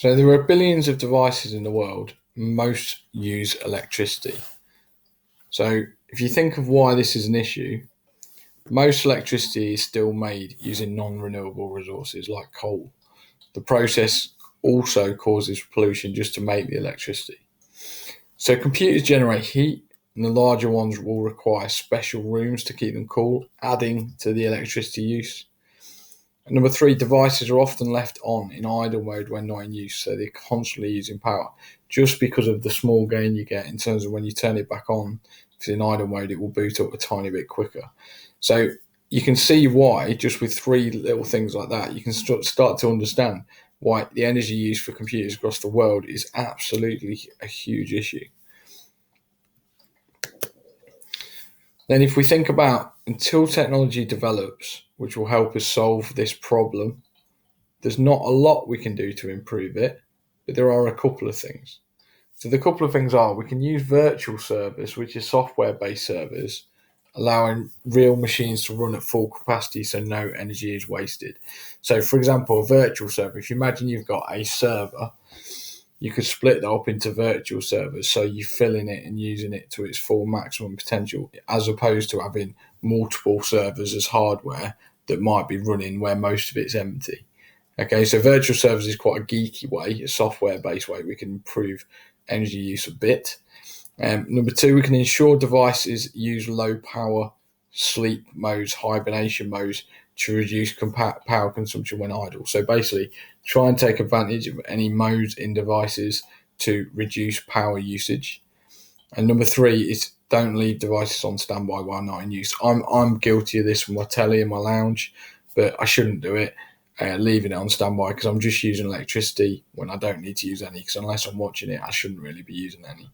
So there are billions of devices in the world. Most use electricity. So if you think of why this is an issue, most electricity is still made using non-renewable resources like coal. The process also causes pollution just to make the electricity. So computers generate heat, and the larger ones will require special rooms to keep them cool, adding to the electricity use. And number three, devices are often left on in idle mode when not in use, so they're constantly using power. Just because of the small gain you get in terms of when you turn it back on, if it's in idle mode, it will boot up a tiny bit quicker. So you can see why, just with three little things like that, you can start to understand why the energy used for computers across the world is absolutely a huge issue. Then, if we think about until technology develops, which will help us solve this problem, there's not a lot we can do to improve it, but there are a couple of things. So, the couple of things are we can use virtual servers, which is software based servers, allowing real machines to run at full capacity so no energy is wasted. So, for example, a virtual server, if you imagine you've got a server, you could split that up into virtual servers so you fill in it and using it to its full maximum potential, as opposed to having multiple servers as hardware that might be running where most of it's empty. Okay, so virtual servers is quite a geeky way, a software based way we can improve energy use a bit. Number two, we can ensure devices use low power sleep modes, hibernation modes to reduce power consumption when idle. So basically, try and take advantage of any modes in devices to reduce power usage. And number three is don't leave devices on standby while not in use. I'm guilty of this with my telly in my lounge, but I shouldn't do it. Leaving it on standby because I'm just using electricity when I don't need to use any. Because unless I'm watching it, I shouldn't really be using any.